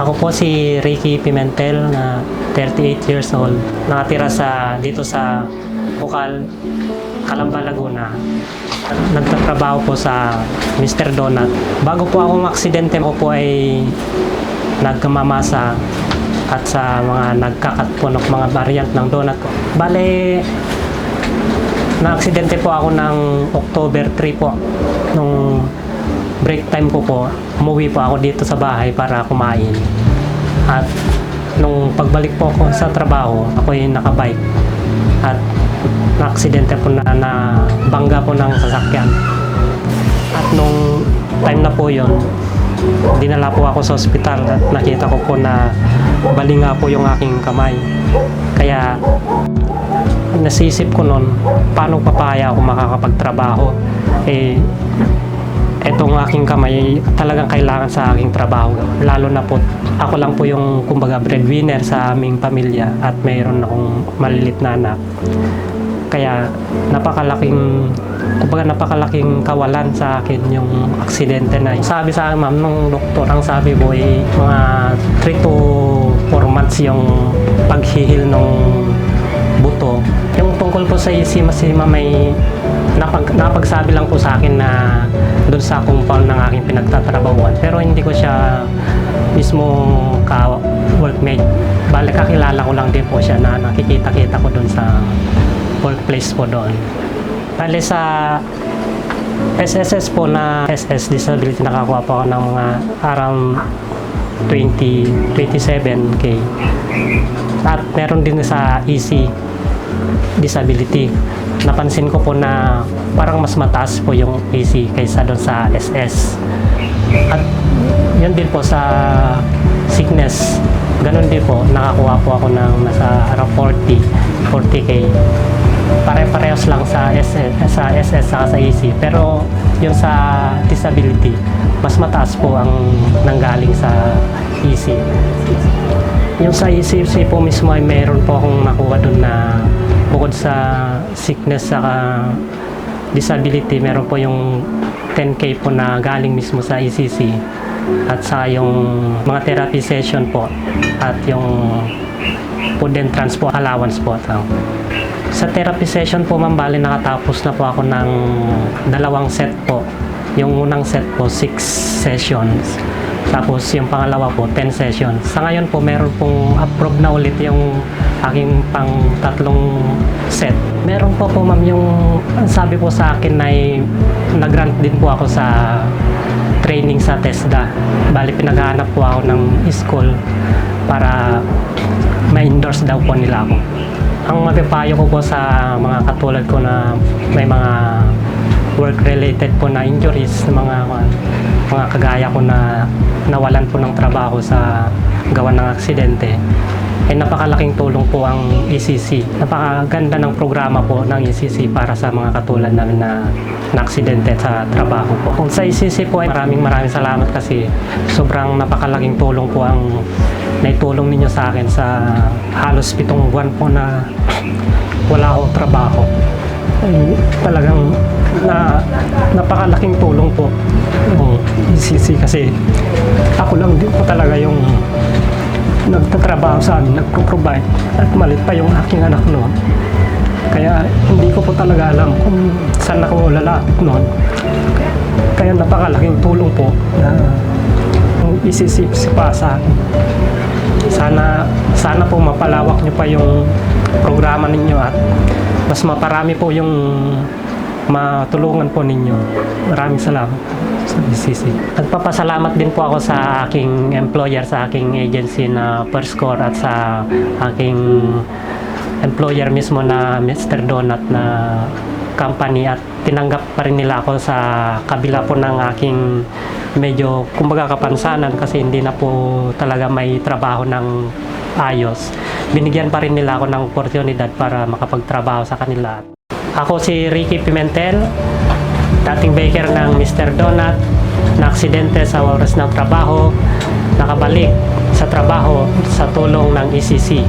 Ako po si Ricky Pimentel na 38 years old. Nakatira dito sa Bukal, Calamba, Laguna. Nagtatrabaho po sa Mr. Donut. Bago po akong aksidente ko po ay nagkamamasa at sa mga nagkakat po ng mga variant ng donut ko. Bale, na-aksidente po ako ng October 3 po. Nung break time ko po, umuwi po ako dito sa bahay para kumain. At nung pagbalik po ako sa trabaho, ako yung nakabike. At na-aksidente po na bangga po ng sasakyan. At nung time na po yon, dinala po ako sa ospital at nakita ko po na balinga po yung aking kamay. Kaya nasisip ko noon, paano papaya ako makakapagtrabaho? Etong aking kamay talagang kailangan sa aking trabaho. Lalo na po, ako lang po yung kumbaga breadwinner sa aming pamilya at mayroon akong malilit na anak. Kaya napakalaking kawalan sa akin yung aksidente na. Sabi sa akin, ma'am, nung doktor, ang sabi ko ay mga 3 to 4 months yung paghihil ng buto. Yung tungkol po sa isima-sima may napagsabi lang po sa akin na doon sa compound ng aking pinagtatrabahuan. Pero hindi ko siya mismo ka-workmate. Bale, kakilala ko lang din po siya na nakikita-kita ko doon sa workplace po doon. Bale, sa SSS po na SS Disability, nakakuha po ako ng mga around 27K. At meron din sa EC Disability. Napansin ko po na parang mas mataas po yung EC kaysa doon sa SS. At yun din po sa sickness. Ganon din po, nakakuha po ako ng nasa around 40K. Pare-parehas lang sa SS sa EC. Pero yung sa disability, mas mataas po ang nanggaling sa EC. Yung sa EC po mismo ay mayroon po akong nakuha doon na bukod sa sickness sa disability, meron po yung 10K po na galing mismo sa ECC at sa yung mga therapy session po at yung food and transport allowance po. Sa therapy session po, ma'am, bali nakatapos na po ako ng 2 set po. Yung unang set po 6 sessions. Tapos yung pangalawa po 10 sessions. Sa ngayon po meron pong approve na ulit yung aking pang 3 set. Meron po ma'am yung sabi po sa akin na nag-grant din po ako sa training sa TESDA. Bali pinaghahanap po ako ng school para ma-endorse daw po nila ako. Ang mapipayo ko po sa mga katulad ko na may mga work-related po na injuries, mga kagaya ko na nawalan po ng trabaho sa gawa ng aksidente, ay napakalaking tulong po ang ECC. Napakaganda ng programa po ng ECC para sa mga katulad namin na aksidente sa trabaho po. Kung sa ECC po ay maraming salamat kasi sobrang napakalaking tulong po ang naitulong ninyo sa akin sa halos 7 buwan po na wala akong trabaho. Ay, talagang napakalaking tulong po yung ECC kasi ako lang din po talaga yung nagtatrabaho sa amin, nagpro-provide at malit pa yung aking anak noon. Kaya hindi ko po talaga alam kung saan ako lalapit noon. Kaya napakalaking tulong po na yung ECC pa sa akin. Sana po mapalawak nyo pa yung programa ninyo at mas maparami po yung matulungan po ninyo. Maraming salamat sa ECC. Nagpapasalamat din po ako sa aking employer, sa aking agency na Perscore at sa aking employer mismo na Mr. Donut na company at tinanggap pa rin nila ako sa kabila po ng aking medyo kumbaga kapansanan kasi hindi na po talaga may trabaho ng ayos. Binigyan pa rin nila ako ng oportunidad para makapagtrabaho sa kanila. Ako si Ricky Pimentel, dating baker ng Mr. Donut, na aksidente sa oras ng trabaho, nakabalik sa trabaho sa tulong ng ECC.